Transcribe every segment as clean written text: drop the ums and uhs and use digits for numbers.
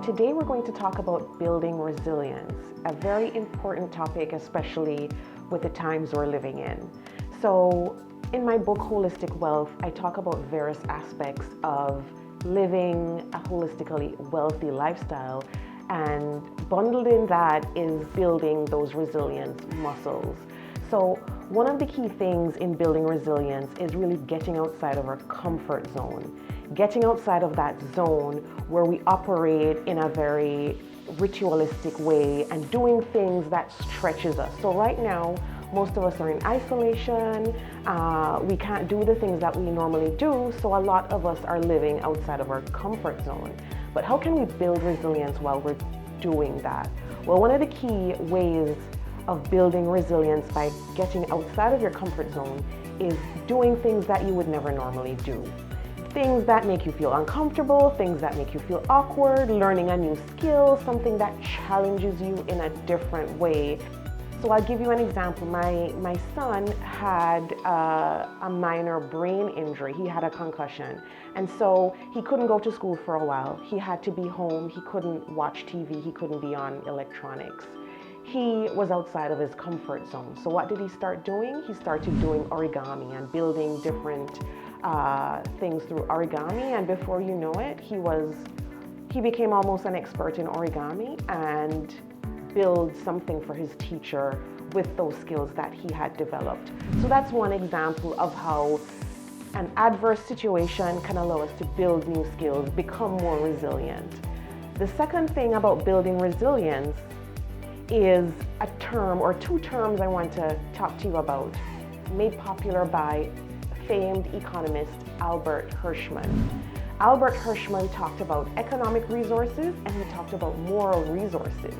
today we're going to talk about building resilience, a very important topic, especially with the times we're living in. So in my book, Holistic Wealth, I talk about various aspects of living a holistically wealthy lifestyle, and bundled in that is building those resilience muscles. So one of the key things in building resilience is really getting outside of our comfort zone, getting outside of that zone where we operate in a very ritualistic way and doing things that stretches us. So right now, most of us are in isolation. We can't do the things that we normally do. So a lot of us are living outside of our comfort zone. But how can we build resilience while we're doing that? Well, one of the key ways of building resilience by getting outside of your comfort zone is doing things that you would never normally do. Things that make you feel uncomfortable, things that make you feel awkward, learning a new skill, something that challenges you in a different way. So I'll give you an example. My son had a minor brain injury. He had a concussion. And so he couldn't go to school for a while. He had to be home. He couldn't watch TV. He couldn't be on electronics. He was outside of his comfort zone. So what did he start doing? He started doing origami and building different things through origami. And before you know it, he became almost an expert in origami and build something for his teacher with those skills that he had developed. So that's one example of how an adverse situation can allow us to build new skills, become more resilient. The second thing about building resilience is a term, or two terms I want to talk to you about, made popular by famed economist Albert Hirschman. Albert Hirschman talked about economic resources and he talked about moral resources.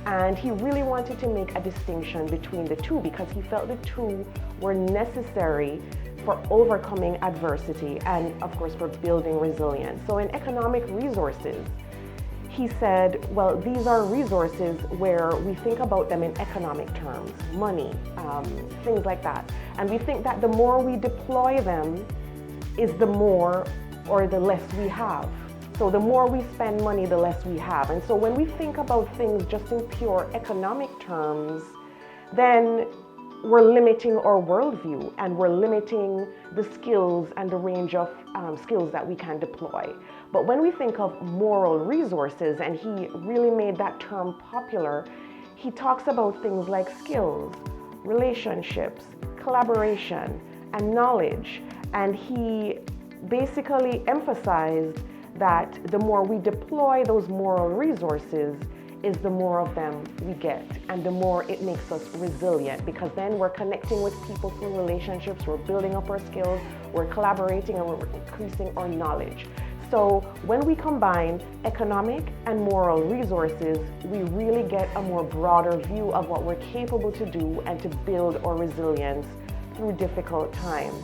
And he really wanted to make a distinction between the two because he felt the two were necessary for overcoming adversity and, of course, for building resilience. So in economic resources, he said, well, these are resources where we think about them in economic terms, money, things like that. And we think that the more we deploy them is the more or the less we have. So the more we spend money, the less we have. And so when we think about things just in pure economic terms, then we're limiting our worldview and we're limiting the skills and the range of skills that we can deploy. But when we think of moral resources, and he really made that term popular, he talks about things like skills, relationships, collaboration, and knowledge. And he basically emphasized that the more we deploy those moral resources is the more of them we get, and the more it makes us resilient, because then we're connecting with people through relationships, we're building up our skills, we're collaborating, and we're increasing our knowledge. So when we combine economic and moral resources, we really get a more broader view of what we're capable to do and to build our resilience through difficult times.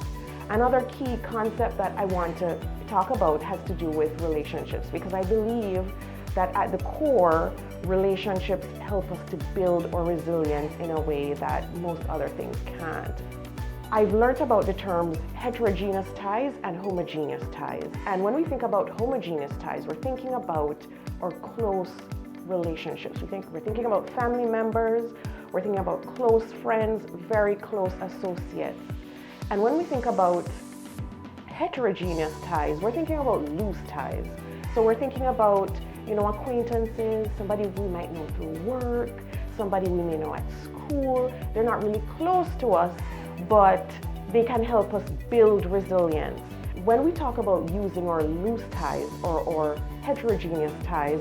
Another key concept that I want to talk about has to do with relationships, because I believe that at the core, relationships help us to build our resilience in a way that most other things can't. I've learned about the terms heterogeneous ties and homogeneous ties. And when we think about homogeneous ties, we're thinking about our close relationships. We're thinking about family members, we're thinking about close friends, very close associates. And when we think about heterogeneous ties, we're thinking about loose ties. So we're thinking about, acquaintances, somebody we might know through work, somebody we may know at school. They're not really close to us, but they can help us build resilience. When we talk about using our loose ties or heterogeneous ties,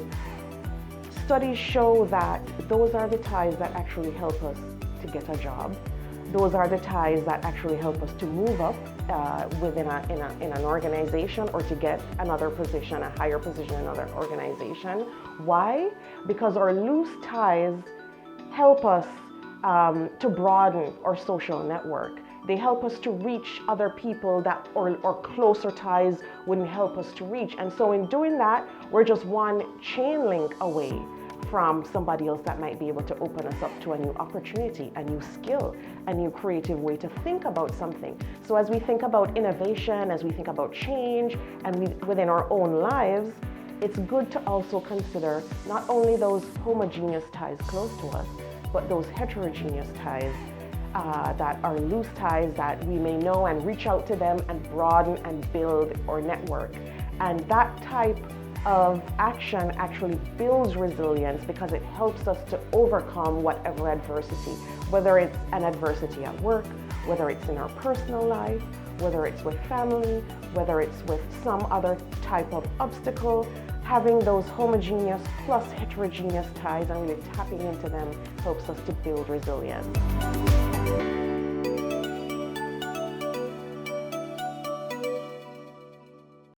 studies show that those are the ties that actually help us to get a job. Those are the ties that actually help us to move up within in an organization, or to get another position, a higher position in another organization. Why? Because our loose ties help us to broaden our social network. They help us to reach other people that or closer ties wouldn't help us to reach. And so in doing that, we're just one chain link away from somebody else that might be able to open us up to a new opportunity, a new skill, a new creative way to think about something. So as we think about innovation, as we think about change, and within our own lives, it's good to also consider not only those homogeneous ties close to us, but those heterogeneous ties that are loose ties that we may know, and reach out to them and broaden and build our network. And that type of action actually builds resilience because it helps us to overcome whatever adversity, whether it's an adversity at work, whether it's in our personal life, whether it's with family, whether it's with some other type of obstacle. Having those homogeneous plus heterogeneous ties and really tapping into them helps us to build resilience.